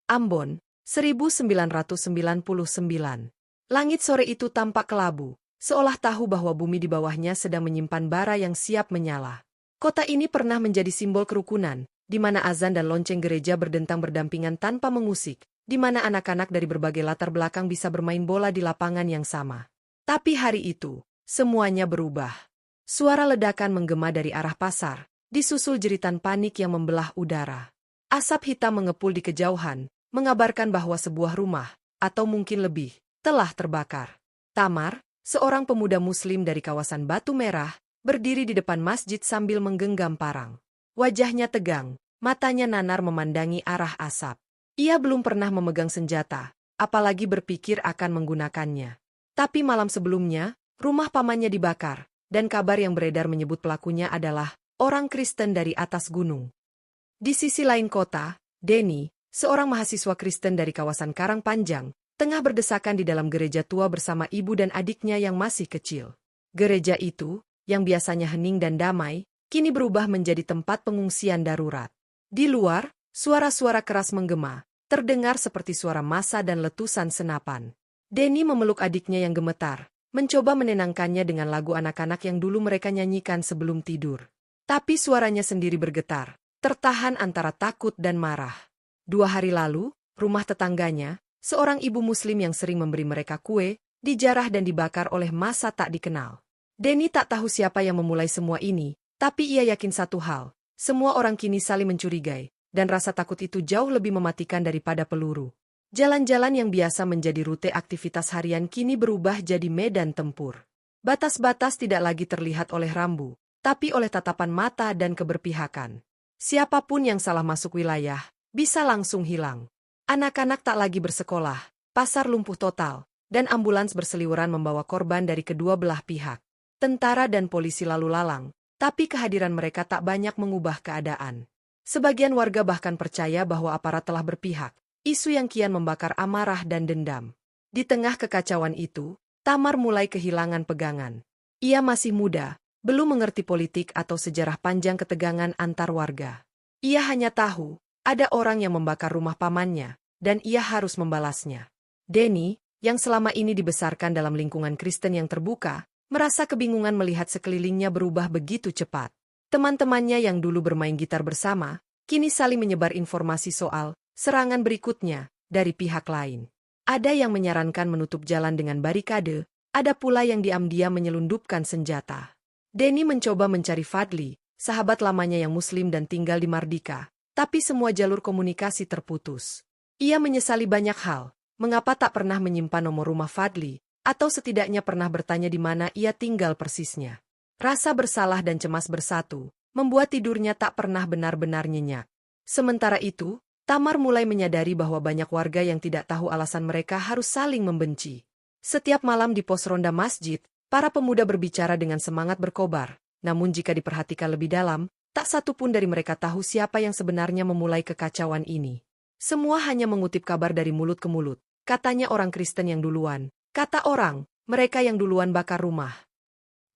Ambon, 1999. Langit sore itu tampak kelabu, seolah tahu bahwa bumi di bawahnya sedang menyimpan bara yang siap menyala. Kota ini pernah menjadi simbol kerukunan, di mana azan dan lonceng gereja berdentang berdampingan tanpa mengusik, di mana anak-anak dari berbagai latar belakang bisa bermain bola di lapangan yang sama. Tapi hari itu, semuanya berubah. Suara ledakan menggema dari arah pasar, disusul jeritan panik yang membelah udara. Asap hitam mengepul di kejauhan, mengabarkan bahwa sebuah rumah, atau mungkin lebih, telah terbakar. Tamar, seorang pemuda muslim dari kawasan Batu Merah, berdiri di depan masjid sambil menggenggam parang. Wajahnya tegang, matanya nanar memandangi arah asap. Ia belum pernah memegang senjata, apalagi berpikir akan menggunakannya. Tapi malam sebelumnya, rumah pamannya dibakar, dan kabar yang beredar menyebut pelakunya adalah orang Kristen dari atas gunung. Di sisi lain kota, Denny, seorang mahasiswa Kristen dari kawasan Karangpanjang, tengah berdesakan di dalam gereja tua bersama ibu dan adiknya yang masih kecil. Gereja itu, yang biasanya hening dan damai, kini berubah menjadi tempat pengungsian darurat. Di luar, suara-suara keras menggema, terdengar seperti suara massa dan letusan senapan. Denny memeluk adiknya yang gemetar, mencoba menenangkannya dengan lagu anak-anak yang dulu mereka nyanyikan sebelum tidur. Tapi suaranya sendiri bergetar, tertahan antara takut dan marah. 2 hari lalu, rumah tetangganya, seorang ibu muslim yang sering memberi mereka kue, dijarah dan dibakar oleh massa tak dikenal. Denny tak tahu siapa yang memulai semua ini, tapi ia yakin satu hal, semua orang kini saling mencurigai, dan rasa takut itu jauh lebih mematikan daripada peluru. Jalan-jalan yang biasa menjadi rute aktivitas harian kini berubah jadi medan tempur. Batas-batas tidak lagi terlihat oleh rambu, tapi oleh tatapan mata dan keberpihakan. Siapapun yang salah masuk wilayah, bisa langsung hilang. Anak-anak tak lagi bersekolah, pasar lumpuh total, dan ambulans berseliweran membawa korban dari kedua belah pihak. Tentara dan polisi lalu lalang, tapi kehadiran mereka tak banyak mengubah keadaan. Sebagian warga bahkan percaya bahwa aparat telah berpihak, isu yang kian membakar amarah dan dendam. Di tengah kekacauan itu, Tamar mulai kehilangan pegangan. Ia masih muda, belum mengerti politik atau sejarah panjang ketegangan antar warga. Ia hanya tahu, ada orang yang membakar rumah pamannya, dan ia harus membalasnya. Denny, yang selama ini dibesarkan dalam lingkungan Kristen yang terbuka, merasa kebingungan melihat sekelilingnya berubah begitu cepat. Teman-temannya yang dulu bermain gitar bersama, kini saling menyebar informasi soal serangan berikutnya dari pihak lain. Ada yang menyarankan menutup jalan dengan barikade, ada pula yang diam-diam menyelundupkan senjata. Denny mencoba mencari Fadli, sahabat lamanya yang muslim dan tinggal di Mardika. Tapi semua jalur komunikasi terputus. Ia menyesali banyak hal, mengapa tak pernah menyimpan nomor rumah Fadli, atau setidaknya pernah bertanya di mana ia tinggal persisnya. Rasa bersalah dan cemas bersatu, membuat tidurnya tak pernah benar-benar nyenyak. Sementara itu, Tamar mulai menyadari bahwa banyak warga yang tidak tahu alasan mereka harus saling membenci. Setiap malam di pos ronda masjid, para pemuda berbicara dengan semangat berkobar, namun jika diperhatikan lebih dalam, tak satu pun dari mereka tahu siapa yang sebenarnya memulai kekacauan ini. Semua hanya mengutip kabar dari mulut ke mulut. Katanya orang Kristen yang duluan. Kata orang, mereka yang duluan bakar rumah.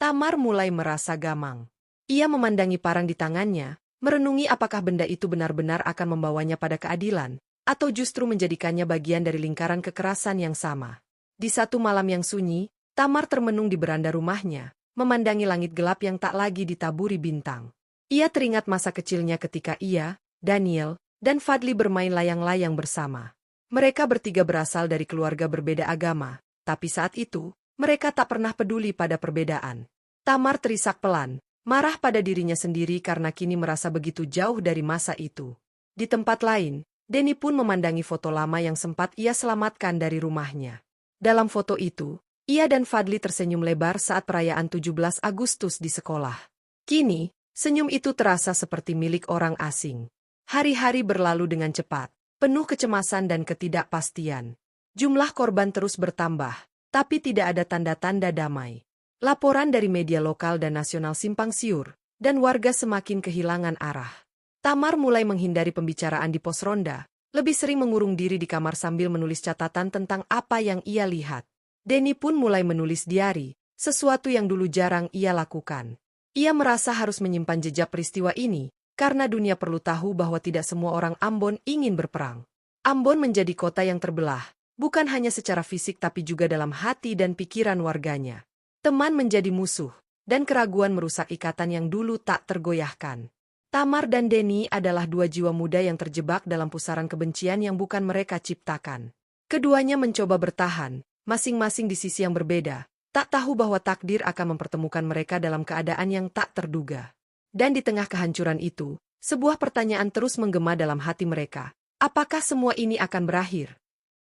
Tamar mulai merasa gamang. Ia memandangi parang di tangannya, merenungi apakah benda itu benar-benar akan membawanya pada keadilan, atau justru menjadikannya bagian dari lingkaran kekerasan yang sama. Di satu malam yang sunyi, Tamar termenung di beranda rumahnya, memandangi langit gelap yang tak lagi ditaburi bintang. Ia teringat masa kecilnya ketika ia, Daniel, dan Fadli bermain layang-layang bersama. Mereka bertiga berasal dari keluarga berbeda agama, tapi saat itu, mereka tak pernah peduli pada perbedaan. Tamar terisak pelan, marah pada dirinya sendiri karena kini merasa begitu jauh dari masa itu. Di tempat lain, Denny pun memandangi foto lama yang sempat ia selamatkan dari rumahnya. Dalam foto itu, ia dan Fadli tersenyum lebar saat perayaan 17 Agustus di sekolah. Kini, senyum itu terasa seperti milik orang asing. Hari-hari berlalu dengan cepat, penuh kecemasan dan ketidakpastian. Jumlah korban terus bertambah, tapi tidak ada tanda-tanda damai. Laporan dari media lokal dan nasional simpang siur, dan warga semakin kehilangan arah. Tamar mulai menghindari pembicaraan di pos ronda, lebih sering mengurung diri di kamar sambil menulis catatan tentang apa yang ia lihat. Denny pun mulai menulis diari, sesuatu yang dulu jarang ia lakukan. Ia merasa harus menyimpan jejak peristiwa ini, karena dunia perlu tahu bahwa tidak semua orang Ambon ingin berperang. Ambon menjadi kota yang terbelah, bukan hanya secara fisik tapi juga dalam hati dan pikiran warganya. Teman menjadi musuh, dan keraguan merusak ikatan yang dulu tak tergoyahkan. Tamar dan Denny adalah dua jiwa muda yang terjebak dalam pusaran kebencian yang bukan mereka ciptakan. Keduanya mencoba bertahan, masing-masing di sisi yang berbeda, tak tahu bahwa takdir akan mempertemukan mereka dalam keadaan yang tak terduga. Dan di tengah kehancuran itu, sebuah pertanyaan terus menggema dalam hati mereka. Apakah semua ini akan berakhir?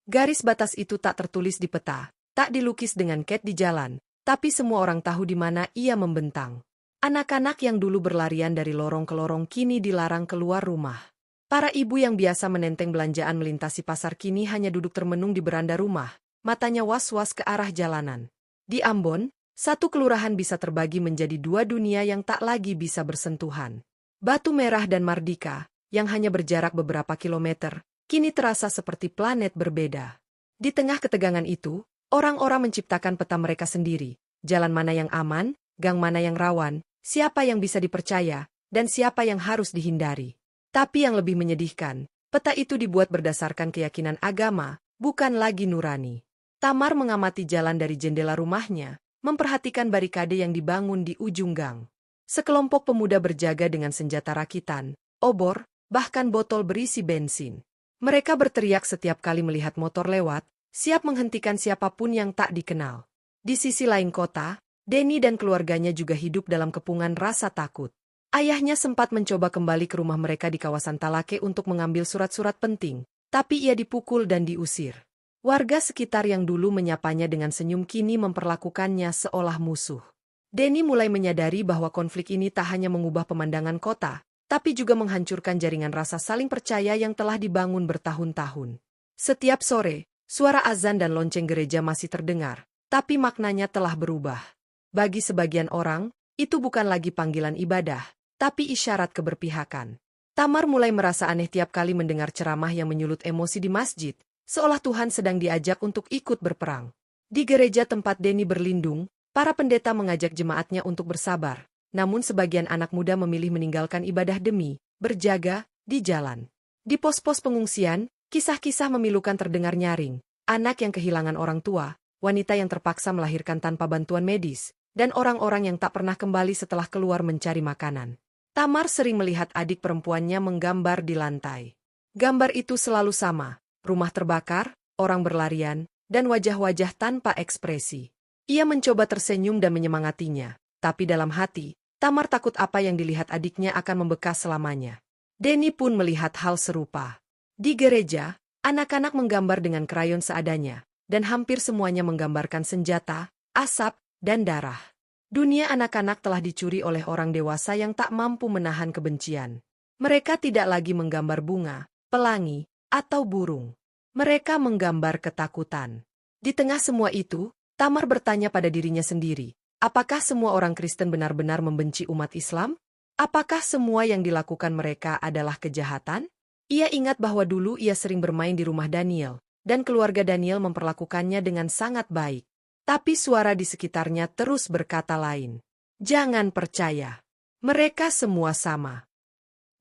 Garis batas itu tak tertulis di peta, tak dilukis dengan cat di jalan, tapi semua orang tahu di mana ia membentang. Anak-anak yang dulu berlarian dari lorong ke lorong kini dilarang keluar rumah. Para ibu yang biasa menenteng belanjaan melintasi pasar kini hanya duduk termenung di beranda rumah, matanya was-was ke arah jalanan. Di Ambon, satu kelurahan bisa terbagi menjadi dua dunia yang tak lagi bisa bersentuhan. Batu Merah dan Mardika, yang hanya berjarak beberapa kilometer, kini terasa seperti planet berbeda. Di tengah ketegangan itu, orang-orang menciptakan peta mereka sendiri, jalan mana yang aman, gang mana yang rawan, siapa yang bisa dipercaya, dan siapa yang harus dihindari. Tapi yang lebih menyedihkan, peta itu dibuat berdasarkan keyakinan agama, bukan lagi nurani. Tamar mengamati jalan dari jendela rumahnya, memperhatikan barikade yang dibangun di ujung gang. Sekelompok pemuda berjaga dengan senjata rakitan, obor, bahkan botol berisi bensin. Mereka berteriak setiap kali melihat motor lewat, siap menghentikan siapapun yang tak dikenal. Di sisi lain kota, Denny dan keluarganya juga hidup dalam kepungan rasa takut. Ayahnya sempat mencoba kembali ke rumah mereka di kawasan Talake untuk mengambil surat-surat penting, tapi ia dipukul dan diusir. Warga sekitar yang dulu menyapanya dengan senyum kini memperlakukannya seolah musuh. Denny mulai menyadari bahwa konflik ini tak hanya mengubah pemandangan kota, tapi juga menghancurkan jaringan rasa saling percaya yang telah dibangun bertahun-tahun. Setiap sore, suara azan dan lonceng gereja masih terdengar, tapi maknanya telah berubah. Bagi sebagian orang, itu bukan lagi panggilan ibadah, tapi isyarat keberpihakan. Tamar mulai merasa aneh tiap kali mendengar ceramah yang menyulut emosi di masjid, seolah Tuhan sedang diajak untuk ikut berperang. Di gereja tempat Denny berlindung, para pendeta mengajak jemaatnya untuk bersabar. Namun sebagian anak muda memilih meninggalkan ibadah demi berjaga di jalan. Di pos-pos pengungsian, kisah-kisah memilukan terdengar nyaring. Anak yang kehilangan orang tua, wanita yang terpaksa melahirkan tanpa bantuan medis, dan orang-orang yang tak pernah kembali setelah keluar mencari makanan. Tamar sering melihat adik perempuannya menggambar di lantai. Gambar itu selalu sama, rumah terbakar, orang berlarian, dan wajah-wajah tanpa ekspresi. Ia mencoba tersenyum dan menyemangatinya, tapi dalam hati, Tamar takut apa yang dilihat adiknya akan membekas selamanya. Denny pun melihat hal serupa. Di gereja, anak-anak menggambar dengan krayon seadanya, dan hampir semuanya menggambarkan senjata, asap, dan darah. Dunia anak-anak telah dicuri oleh orang dewasa yang tak mampu menahan kebencian. Mereka tidak lagi menggambar bunga, pelangi, atau burung. Mereka menggambar ketakutan. Di tengah semua itu, Tamar bertanya pada dirinya sendiri. Apakah semua orang Kristen benar-benar membenci umat Islam? Apakah semua yang dilakukan mereka adalah kejahatan? Ia ingat bahwa dulu ia sering bermain di rumah Daniel, dan keluarga Daniel memperlakukannya dengan sangat baik. Tapi suara di sekitarnya terus berkata lain. Jangan percaya. Mereka semua sama.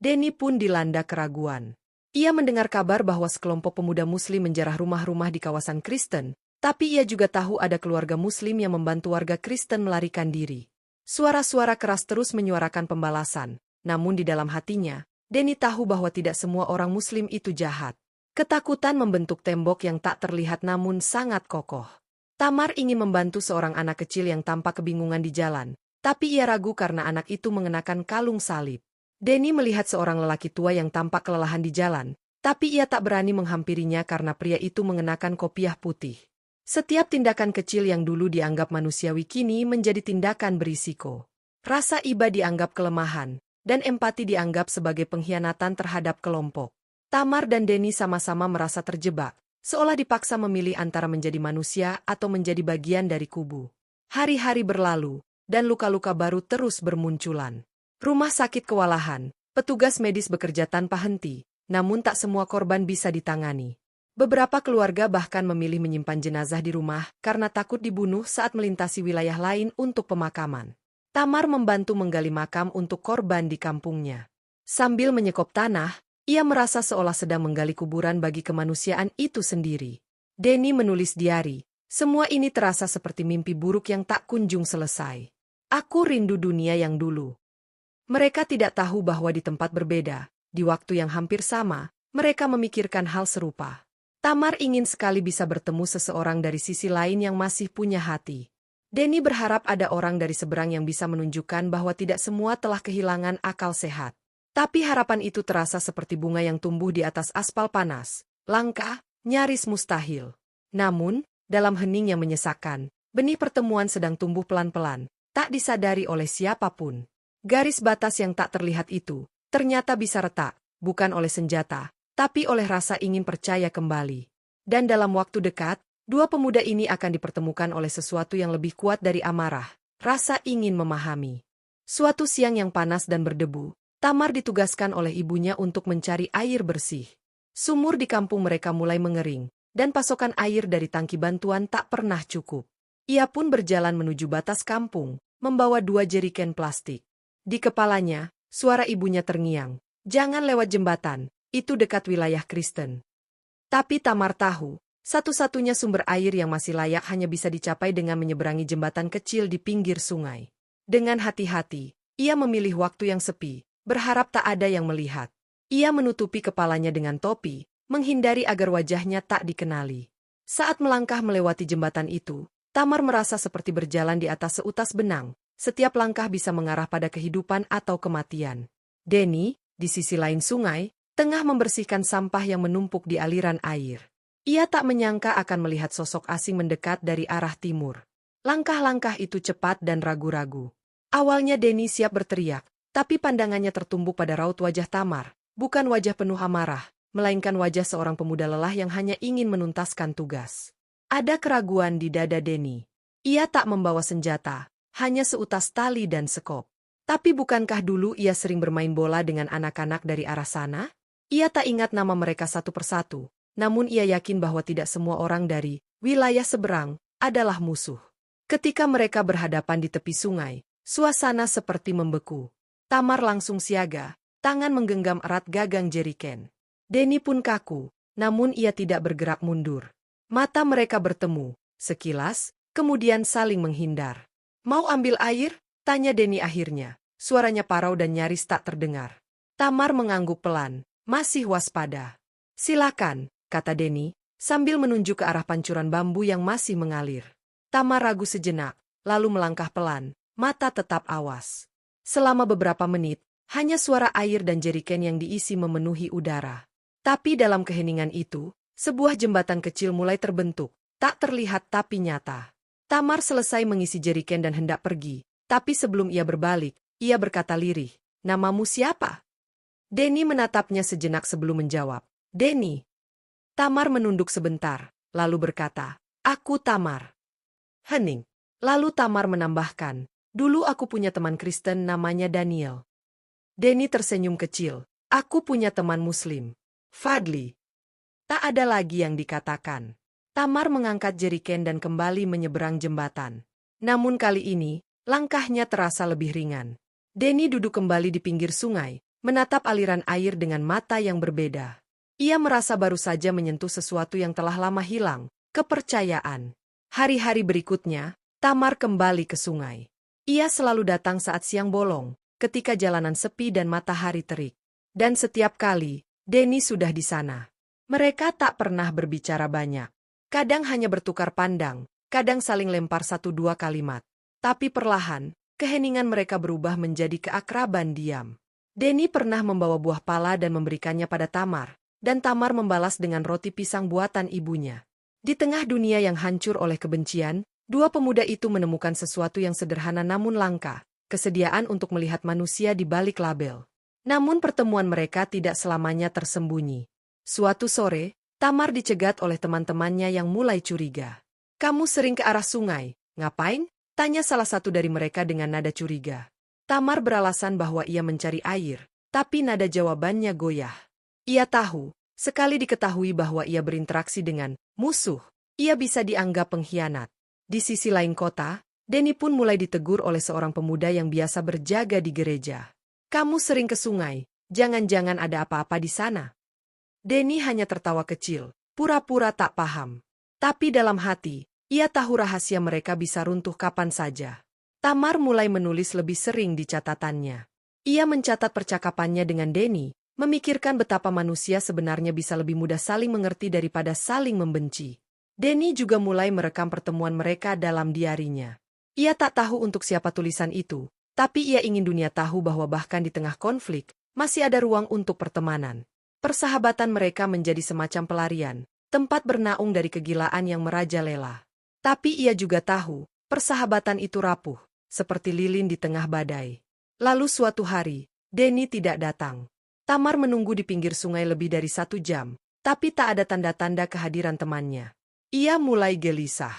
Denny pun dilanda keraguan. Ia mendengar kabar bahwa sekelompok pemuda Muslim menjarah rumah-rumah di kawasan Kristen, tapi ia juga tahu ada keluarga Muslim yang membantu warga Kristen melarikan diri. Suara-suara keras terus menyuarakan pembalasan, namun di dalam hatinya, Denny tahu bahwa tidak semua orang Muslim itu jahat. Ketakutan membentuk tembok yang tak terlihat namun sangat kokoh. Tamar ingin membantu seorang anak kecil yang tampak kebingungan di jalan, tapi ia ragu karena anak itu mengenakan kalung salib. Denny melihat seorang lelaki tua yang tampak kelelahan di jalan, tapi ia tak berani menghampirinya karena pria itu mengenakan kopiah putih. Setiap tindakan kecil yang dulu dianggap manusiawi kini menjadi tindakan berisiko. Rasa iba dianggap kelemahan, dan empati dianggap sebagai pengkhianatan terhadap kelompok. Tamar dan Denny sama-sama merasa terjebak, seolah dipaksa memilih antara menjadi manusia atau menjadi bagian dari kubu. Hari-hari berlalu, dan luka-luka baru terus bermunculan. Rumah sakit kewalahan, petugas medis bekerja tanpa henti, namun tak semua korban bisa ditangani. Beberapa keluarga bahkan memilih menyimpan jenazah di rumah karena takut dibunuh saat melintasi wilayah lain untuk pemakaman. Tamar membantu menggali makam untuk korban di kampungnya. Sambil menyekop tanah, Ia merasa seolah sedang menggali kuburan bagi kemanusiaan itu sendiri. Denny menulis diari. Semua ini terasa seperti mimpi buruk yang tak kunjung selesai. Aku rindu dunia yang dulu. Mereka tidak tahu bahwa di tempat berbeda, di waktu yang hampir sama, mereka memikirkan hal serupa. Tamar ingin sekali bisa bertemu seseorang dari sisi lain yang masih punya hati. Denny berharap ada orang dari seberang yang bisa menunjukkan bahwa tidak semua telah kehilangan akal sehat. Tapi harapan itu terasa seperti bunga yang tumbuh di atas aspal panas, langka, nyaris mustahil. Namun, dalam hening yang menyesakkan, benih pertemuan sedang tumbuh pelan-pelan, tak disadari oleh siapapun. Garis batas yang tak terlihat itu, ternyata bisa retak, bukan oleh senjata, tapi oleh rasa ingin percaya kembali. Dan dalam waktu dekat, dua pemuda ini akan dipertemukan oleh sesuatu yang lebih kuat dari amarah, rasa ingin memahami. Suatu siang yang panas dan berdebu, Tamar ditugaskan oleh ibunya untuk mencari air bersih. Sumur di kampung mereka mulai mengering, dan pasokan air dari tangki bantuan tak pernah cukup. Ia pun berjalan menuju batas kampung, membawa 2 jeriken plastik. Di kepalanya, suara ibunya terngiang, "Jangan lewat jembatan, itu dekat wilayah Kristen." Tapi Tamar tahu, satu-satunya sumber air yang masih layak hanya bisa dicapai dengan menyeberangi jembatan kecil di pinggir sungai. Dengan hati-hati, ia memilih waktu yang sepi, berharap tak ada yang melihat. Ia menutupi kepalanya dengan topi, menghindari agar wajahnya tak dikenali. Saat melangkah melewati jembatan itu, Tamar merasa seperti berjalan di atas seutas benang, setiap langkah bisa mengarah pada kehidupan atau kematian. Denny, di sisi lain sungai, tengah membersihkan sampah yang menumpuk di aliran air. Ia tak menyangka akan melihat sosok asing mendekat dari arah timur. Langkah-langkah itu cepat dan ragu-ragu. Awalnya Denny siap berteriak, tapi pandangannya tertumbuk pada raut wajah Tamar, bukan wajah penuh amarah, melainkan wajah seorang pemuda lelah yang hanya ingin menuntaskan tugas. Ada keraguan di dada Denny. Ia tak membawa senjata, hanya seutas tali dan sekop. Tapi bukankah dulu ia sering bermain bola dengan anak-anak dari arah sana? Ia tak ingat nama mereka satu persatu. Namun ia yakin bahwa tidak semua orang dari wilayah seberang adalah musuh. Ketika mereka berhadapan di tepi sungai, suasana seperti membeku. Tamar langsung siaga, tangan menggenggam erat gagang jeriken. Denny pun kaku, namun ia tidak bergerak mundur. Mata mereka bertemu, sekilas, kemudian saling menghindar. "Mau ambil air?" tanya Denny akhirnya. Suaranya parau dan nyaris tak terdengar. Tamar mengangguk pelan, masih waspada. "Silakan," kata Denny, sambil menunjuk ke arah pancuran bambu yang masih mengalir. Tamar ragu sejenak, lalu melangkah pelan, mata tetap awas. Selama beberapa menit, hanya suara air dan jeriken yang diisi memenuhi udara. Tapi dalam keheningan itu, sebuah jembatan kecil mulai terbentuk, tak terlihat tapi nyata. Tamar selesai mengisi jeriken dan hendak pergi, tapi sebelum ia berbalik, ia berkata lirih, "Namamu siapa?" Denny menatapnya sejenak sebelum menjawab, "Denny." Tamar menunduk sebentar, lalu berkata, "Aku Tamar." Hening. Lalu Tamar menambahkan, "Dulu aku punya teman Kristen namanya Daniel." Denny tersenyum kecil, "Aku punya teman Muslim, Fadli." Tak ada lagi yang dikatakan. Tamar mengangkat jeriken dan kembali menyeberang jembatan. Namun kali ini, langkahnya terasa lebih ringan. Denny duduk kembali di pinggir sungai, menatap aliran air dengan mata yang berbeda. Ia merasa baru saja menyentuh sesuatu yang telah lama hilang, kepercayaan. Hari-hari berikutnya, Tamar kembali ke sungai. Ia selalu datang saat siang bolong, ketika jalanan sepi dan matahari terik. Dan setiap kali, Denny sudah di sana. Mereka tak pernah berbicara banyak. Kadang hanya bertukar pandang, kadang saling lempar 1-2 kalimat. Tapi perlahan, keheningan mereka berubah menjadi keakraban diam. Denny pernah membawa buah pala dan memberikannya pada Tamar, dan Tamar membalas dengan roti pisang buatan ibunya. Di tengah dunia yang hancur oleh kebencian, dua pemuda itu menemukan sesuatu yang sederhana namun langka, kesediaan untuk melihat manusia di balik label. Namun pertemuan mereka tidak selamanya tersembunyi. Suatu sore, Tamar dicegat oleh teman-temannya yang mulai curiga. "Kamu sering ke arah sungai, ngapain?" tanya salah satu dari mereka dengan nada curiga. Tamar beralasan bahwa ia mencari air, tapi nada jawabannya goyah. Ia tahu, sekali diketahui bahwa ia berinteraksi dengan musuh, ia bisa dianggap pengkhianat. Di sisi lain kota, Denny pun mulai ditegur oleh seorang pemuda yang biasa berjaga di gereja. "Kamu sering ke sungai, Jangan-jangan ada apa-apa di sana. Denny hanya tertawa kecil, pura-pura tak paham. Tapi dalam hati, ia tahu rahasia mereka bisa runtuh kapan saja. Tamar mulai menulis lebih sering di catatannya. Ia mencatat percakapannya dengan Denny, memikirkan betapa manusia sebenarnya bisa lebih mudah saling mengerti daripada saling membenci. Denny juga mulai merekam pertemuan mereka dalam diarinya. Ia tak tahu untuk siapa tulisan itu, tapi ia ingin dunia tahu bahwa bahkan di tengah konflik, masih ada ruang untuk pertemanan. Persahabatan mereka menjadi semacam pelarian, tempat bernaung dari kegilaan yang merajalela. Tapi ia juga tahu, persahabatan itu rapuh, seperti lilin di tengah badai. Lalu suatu hari, Denny tidak datang. Tamar menunggu di pinggir sungai lebih dari 1 jam, tapi tak ada tanda-tanda kehadiran temannya. Ia mulai gelisah.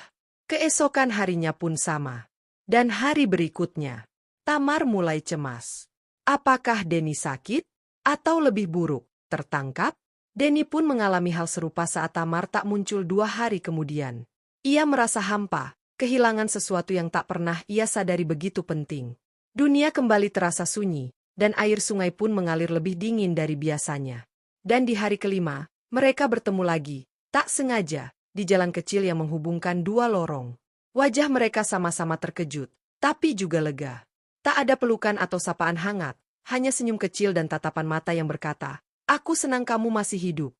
Keesokan harinya pun sama. Dan hari berikutnya, Tamar mulai cemas. Apakah Denny sakit? Atau lebih buruk, tertangkap? Denny pun mengalami hal serupa saat Tamar tak muncul 2 hari kemudian. Ia merasa hampa, kehilangan sesuatu yang tak pernah ia sadari begitu penting. Dunia kembali terasa sunyi, dan air sungai pun mengalir lebih dingin dari biasanya. Dan di hari kelima, mereka bertemu lagi, tak sengaja, di jalan kecil yang menghubungkan 2 lorong. Wajah mereka sama-sama terkejut, tapi juga lega. Tak ada pelukan atau sapaan hangat, hanya senyum kecil dan tatapan mata yang berkata, "Aku senang kamu masih hidup."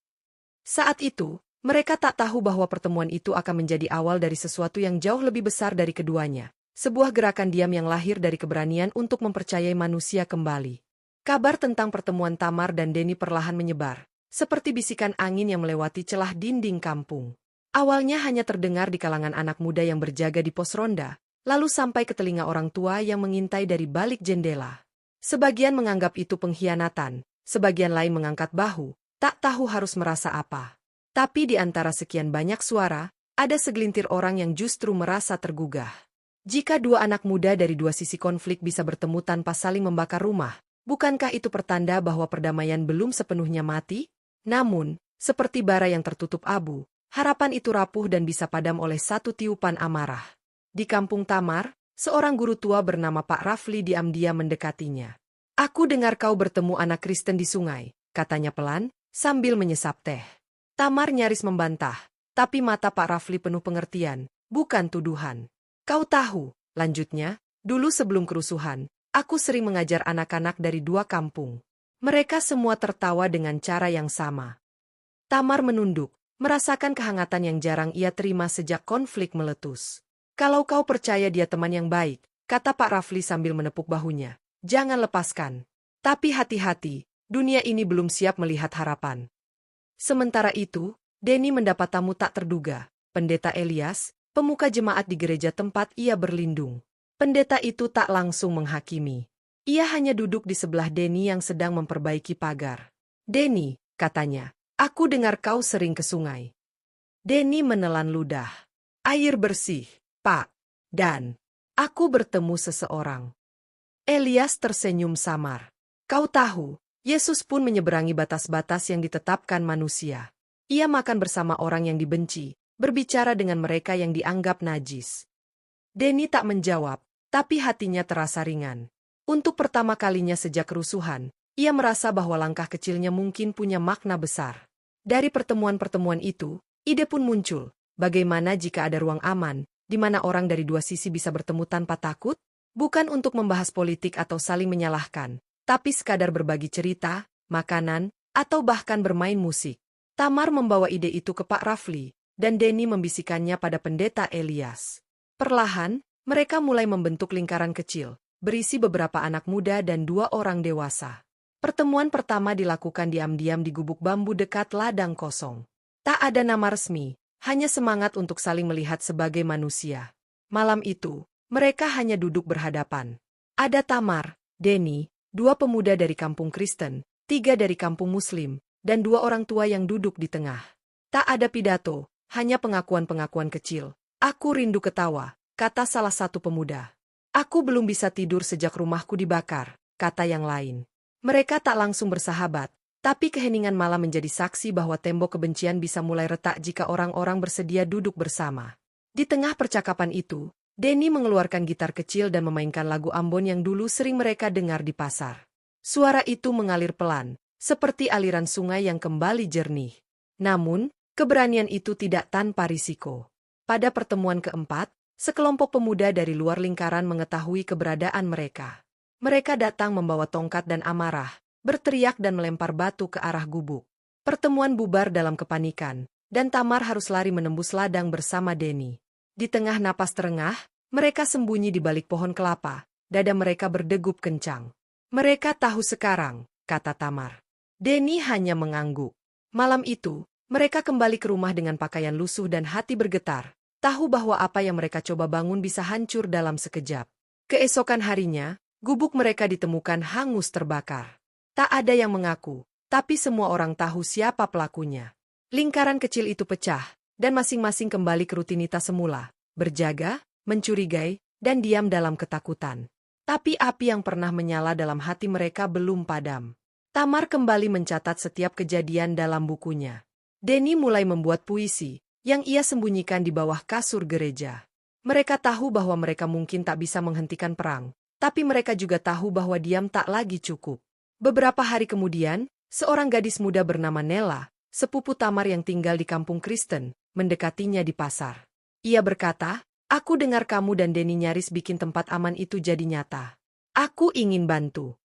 Saat itu, mereka tak tahu bahwa pertemuan itu akan menjadi awal dari sesuatu yang jauh lebih besar dari keduanya. Sebuah gerakan diam yang lahir dari keberanian untuk mempercayai manusia kembali. Kabar tentang pertemuan Tamar dan Denny perlahan menyebar, seperti bisikan angin yang melewati celah dinding kampung. Awalnya hanya terdengar di kalangan anak muda yang berjaga di pos ronda, lalu sampai ke telinga orang tua yang mengintai dari balik jendela. Sebagian menganggap itu pengkhianatan, sebagian lain mengangkat bahu, tak tahu harus merasa apa. Tapi di antara sekian banyak suara, ada segelintir orang yang justru merasa tergugah. Jika 2 anak muda dari 2 sisi konflik bisa bertemu tanpa saling membakar rumah, bukankah itu pertanda bahwa perdamaian belum sepenuhnya mati? Namun, seperti bara yang tertutup abu, harapan itu rapuh dan bisa padam oleh satu tiupan amarah. Di kampung Tamar, seorang guru tua bernama Pak Rafli diam-diam mendekatinya. "Aku dengar kau bertemu anak Kristen di sungai," katanya pelan, sambil menyesap teh. Tamar nyaris membantah, tapi mata Pak Rafli penuh pengertian, bukan tuduhan. "Kau tahu," lanjutnya, "dulu sebelum kerusuhan, aku sering mengajar anak-anak dari 2 kampung. Mereka semua tertawa dengan cara yang sama." Tamar menunduk, merasakan kehangatan yang jarang ia terima sejak konflik meletus. "Kalau kau percaya dia teman yang baik," kata Pak Rafli sambil menepuk bahunya, "jangan lepaskan. Tapi hati-hati, dunia ini belum siap melihat harapan." Sementara itu, Denny mendapat tamu tak terduga, Pendeta Elias, pemuka jemaat di gereja tempat ia berlindung. Pendeta itu tak langsung menghakimi. Ia hanya duduk di sebelah Denny yang sedang memperbaiki pagar. "Denny," katanya, "aku dengar kau sering ke sungai." Denny menelan ludah. "Air bersih, Pak. Dan aku bertemu seseorang." Elias tersenyum samar. "Kau tahu, Yesus pun menyeberangi batas-batas yang ditetapkan manusia. Ia makan bersama orang yang dibenci, berbicara dengan mereka yang dianggap najis." Denny tak menjawab, tapi hatinya terasa ringan. Untuk pertama kalinya sejak kerusuhan, ia merasa bahwa langkah kecilnya mungkin punya makna besar. Dari pertemuan-pertemuan itu, ide pun muncul, bagaimana jika ada ruang aman, di mana orang dari 2 sisi bisa bertemu tanpa takut? Bukan untuk membahas politik atau saling menyalahkan, tapi sekadar berbagi cerita, makanan, atau bahkan bermain musik. Tamar membawa ide itu ke Pak Rafli, dan Denny membisikannya pada Pendeta Elias. Perlahan, mereka mulai membentuk lingkaran kecil, berisi beberapa anak muda dan 2 orang dewasa. Pertemuan pertama dilakukan diam-diam di gubuk bambu dekat ladang kosong. Tak ada nama resmi, hanya semangat untuk saling melihat sebagai manusia. Malam itu, mereka hanya duduk berhadapan. Ada Tamar, Denny, 2 pemuda dari kampung Kristen, 3 dari kampung Muslim, dan 2 orang tua yang duduk di tengah. Tak ada pidato, hanya pengakuan-pengakuan kecil. "Aku rindu ketawa," kata salah satu pemuda. "Aku belum bisa tidur sejak rumahku dibakar," kata yang lain. Mereka tak langsung bersahabat, tapi keheningan malam menjadi saksi bahwa tembok kebencian bisa mulai retak jika orang-orang bersedia duduk bersama. Di tengah percakapan itu, Denny mengeluarkan gitar kecil dan memainkan lagu Ambon yang dulu sering mereka dengar di pasar. Suara itu mengalir pelan, seperti aliran sungai yang kembali jernih. Namun, keberanian itu tidak tanpa risiko. Pada pertemuan keempat, sekelompok pemuda dari luar lingkaran mengetahui keberadaan mereka. Mereka datang membawa tongkat dan amarah, berteriak dan melempar batu ke arah gubuk. Pertemuan bubar dalam kepanikan, dan Tamar harus lari menembus ladang bersama Denny. Di tengah napas terengah, mereka sembunyi di balik pohon kelapa, dada mereka berdegup kencang. Mereka tahu sekarang, kata Tamar. Denny hanya mengangguk. Malam itu, mereka kembali ke rumah dengan pakaian lusuh dan hati bergetar, tahu bahwa apa yang mereka coba bangun bisa hancur dalam sekejap. Keesokan harinya, gubuk mereka ditemukan hangus terbakar. Tak ada yang mengaku, tapi semua orang tahu siapa pelakunya. Lingkaran kecil itu pecah, dan masing-masing kembali ke rutinitas semula, berjaga, mencurigai, dan diam dalam ketakutan. Tapi api yang pernah menyala dalam hati mereka belum padam. Tamar kembali mencatat setiap kejadian dalam bukunya. Denny mulai membuat puisi, yang ia sembunyikan di bawah kasur gereja. Mereka tahu bahwa mereka mungkin tak bisa menghentikan perang, tapi mereka juga tahu bahwa diam tak lagi cukup. Beberapa hari kemudian, seorang gadis muda bernama Nella, sepupu Tamar yang tinggal di kampung Kristen, mendekatinya di pasar. Ia berkata, "Aku dengar kamu dan Denny nyaris bikin tempat aman itu jadi nyata. Aku ingin bantu."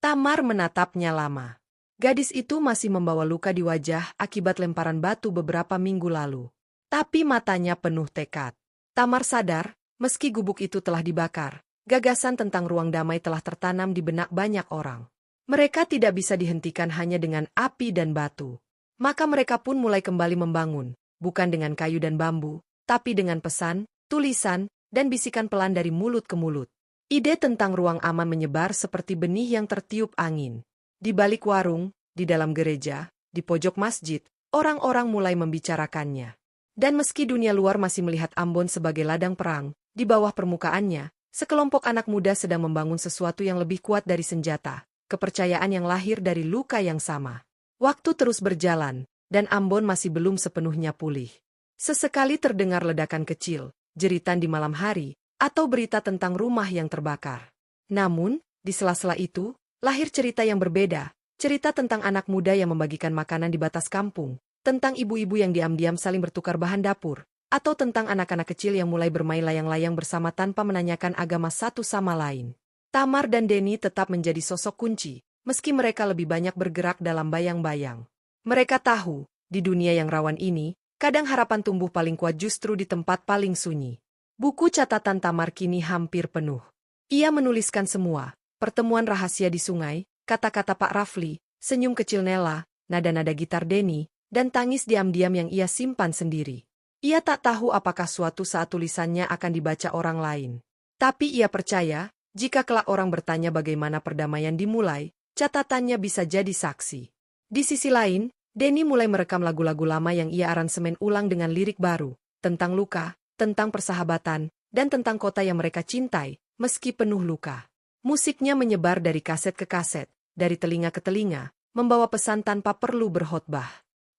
Tamar menatapnya lama. Gadis itu masih membawa luka di wajah akibat lemparan batu beberapa minggu lalu. Tapi matanya penuh tekad. Tamar sadar, meski gubuk itu telah dibakar, gagasan tentang ruang damai telah tertanam di benak banyak orang. Mereka tidak bisa dihentikan hanya dengan api dan batu. Maka mereka pun mulai kembali membangun, bukan dengan kayu dan bambu, tapi dengan pesan, tulisan, dan bisikan pelan dari mulut ke mulut. Ide tentang ruang aman menyebar seperti benih yang tertiup angin. Di balik warung, di dalam gereja, di pojok masjid, orang-orang mulai membicarakannya. Dan meski dunia luar masih melihat Ambon sebagai ladang perang, di bawah permukaannya, sekelompok anak muda sedang membangun sesuatu yang lebih kuat dari senjata, kepercayaan yang lahir dari luka yang sama. Waktu terus berjalan, dan Ambon masih belum sepenuhnya pulih. Sesekali terdengar ledakan kecil, jeritan di malam hari, atau berita tentang rumah yang terbakar. Namun, di sela-sela itu, lahir cerita yang berbeda, cerita tentang anak muda yang membagikan makanan di batas kampung, tentang ibu-ibu yang diam-diam saling bertukar bahan dapur, atau tentang anak-anak kecil yang mulai bermain layang-layang bersama tanpa menanyakan agama satu sama lain. Tamar dan Denny tetap menjadi sosok kunci, meski mereka lebih banyak bergerak dalam bayang-bayang. Mereka tahu, di dunia yang rawan ini, kadang harapan tumbuh paling kuat justru di tempat paling sunyi. Buku catatan Tamar kini hampir penuh. Ia menuliskan semua, pertemuan rahasia di sungai, kata-kata Pak Rafli, senyum kecil Nella, nada-nada gitar Denny, dan tangis diam-diam yang ia simpan sendiri. Ia tak tahu apakah suatu saat tulisannya akan dibaca orang lain. Tapi ia percaya, jika kelak orang bertanya bagaimana perdamaian dimulai, catatannya bisa jadi saksi. Di sisi lain, Denny mulai merekam lagu-lagu lama yang ia aransemen ulang dengan lirik baru, tentang luka, tentang persahabatan, dan tentang kota yang mereka cintai, meski penuh luka. Musiknya menyebar dari kaset ke kaset, dari telinga ke telinga, membawa pesan tanpa perlu berkhotbah.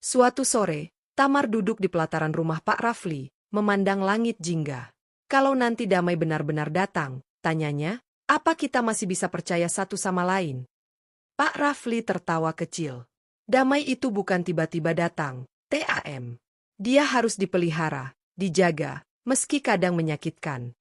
Suatu sore, Tamar duduk di pelataran rumah Pak Rafli, memandang langit jingga. Kalau nanti damai benar-benar datang, tanyanya, apa kita masih bisa percaya satu sama lain? Pak Rafli tertawa kecil. Damai itu bukan tiba-tiba datang, TAM. Dia harus dipelihara, dijaga, meski kadang menyakitkan.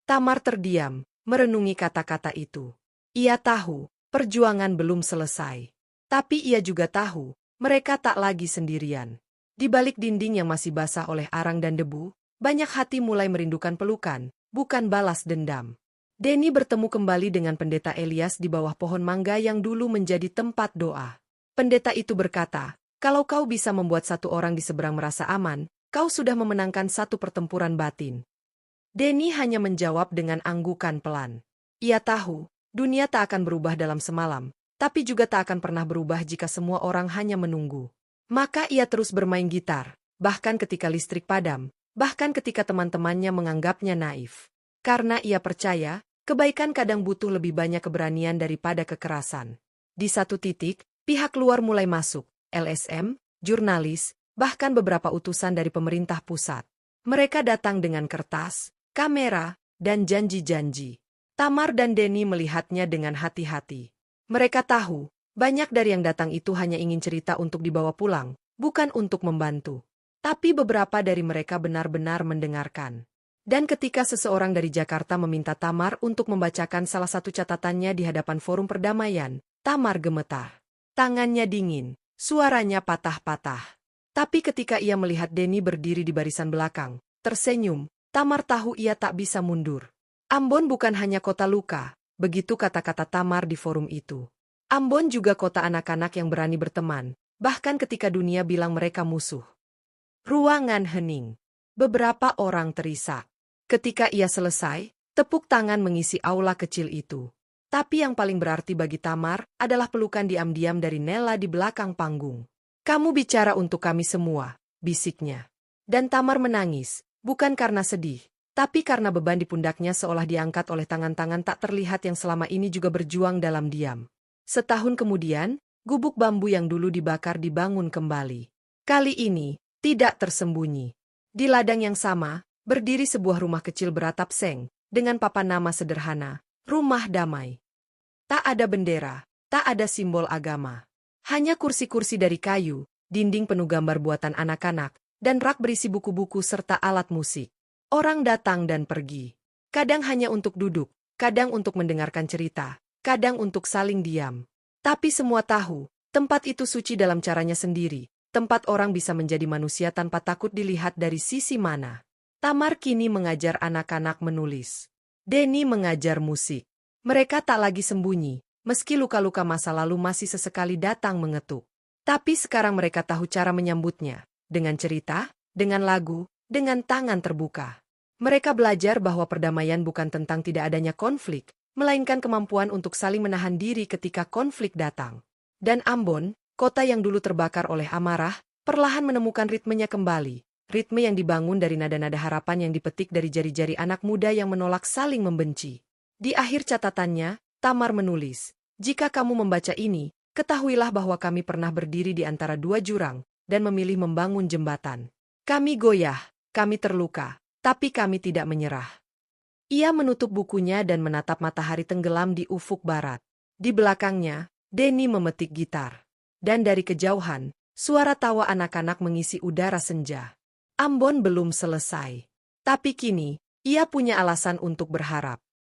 Tamar terdiam, merenungi kata-kata itu. Ia tahu, perjuangan belum selesai. Tapi ia juga tahu, mereka tak lagi sendirian. Di balik dinding yang masih basah oleh arang dan debu, banyak hati mulai merindukan pelukan, bukan balas dendam. Denny bertemu kembali dengan Pendeta Elias di bawah pohon mangga yang dulu menjadi tempat doa. Pendeta itu berkata, kalau kau bisa membuat satu orang di seberang merasa aman, kau sudah memenangkan satu pertempuran batin. Denny hanya menjawab dengan anggukan pelan. Ia tahu, dunia tak akan berubah dalam semalam, tapi juga tak akan pernah berubah jika semua orang hanya menunggu. Maka ia terus bermain gitar, bahkan ketika listrik padam, bahkan ketika teman-temannya menganggapnya naif. Karena ia percaya, kebaikan kadang butuh lebih banyak keberanian daripada kekerasan. Di satu titik, pihak luar mulai masuk, LSM, jurnalis, bahkan beberapa utusan dari pemerintah pusat. Mereka datang dengan kertas, kamera, dan janji-janji. Tamar dan Denny melihatnya dengan hati-hati. Mereka tahu, banyak dari yang datang itu hanya ingin cerita untuk dibawa pulang, bukan untuk membantu. Tapi beberapa dari mereka benar-benar mendengarkan. Dan ketika seseorang dari Jakarta meminta Tamar untuk membacakan salah satu catatannya di hadapan forum perdamaian, Tamar gemetar. Tangannya dingin, suaranya patah-patah. Tapi ketika ia melihat Denny berdiri di barisan belakang, tersenyum, Tamar tahu ia tak bisa mundur. Ambon bukan hanya kota luka, begitu kata-kata Tamar di forum itu. Ambon juga kota anak-anak yang berani berteman, bahkan ketika dunia bilang mereka musuh. Ruangan hening. Beberapa orang terisak. Ketika ia selesai, tepuk tangan mengisi aula kecil itu. Tapi yang paling berarti bagi Tamar adalah pelukan diam-diam dari Nella di belakang panggung. "Kamu bicara untuk kami semua," bisiknya. Dan Tamar menangis, bukan karena sedih, tapi karena beban di pundaknya seolah diangkat oleh tangan-tangan tak terlihat yang selama ini juga berjuang dalam diam. Setahun kemudian, gubuk bambu yang dulu dibakar dibangun kembali. Kali ini, tidak tersembunyi. Di ladang yang sama, berdiri sebuah rumah kecil beratap seng, dengan papan nama sederhana, Rumah Damai. Tak ada bendera, tak ada simbol agama. Hanya kursi-kursi dari kayu, dinding penuh gambar buatan anak-anak, dan rak berisi buku-buku serta alat musik. Orang datang dan pergi. Kadang hanya untuk duduk, kadang untuk mendengarkan cerita, kadang untuk saling diam. Tapi semua tahu, tempat itu suci dalam caranya sendiri. Tempat orang bisa menjadi manusia tanpa takut dilihat dari sisi mana. Tamar kini mengajar anak-anak menulis. Denny mengajar musik. Mereka tak lagi sembunyi, meski luka-luka masa lalu masih sesekali datang mengetuk. Tapi sekarang mereka tahu cara menyambutnya. Dengan cerita, dengan lagu, dengan tangan terbuka. Mereka belajar bahwa perdamaian bukan tentang tidak adanya konflik, melainkan kemampuan untuk saling menahan diri ketika konflik datang. Dan Ambon, kota yang dulu terbakar oleh amarah, perlahan menemukan ritmenya kembali. Ritme yang dibangun dari nada-nada harapan yang dipetik dari jari-jari anak muda yang menolak saling membenci. Di akhir catatannya, Tamar menulis, "Jika kamu membaca ini, ketahuilah bahwa kami pernah berdiri di antara dua jurang, dan memilih membangun jembatan. Kami goyah, kami terluka, tapi kami tidak menyerah." Ia menutup bukunya dan menatap matahari tenggelam di ufuk barat. Di belakangnya, Denny memetik gitar. Dan dari kejauhan, suara tawa anak-anak mengisi udara senja. Ambon belum selesai. Tapi kini, ia punya alasan untuk berharap.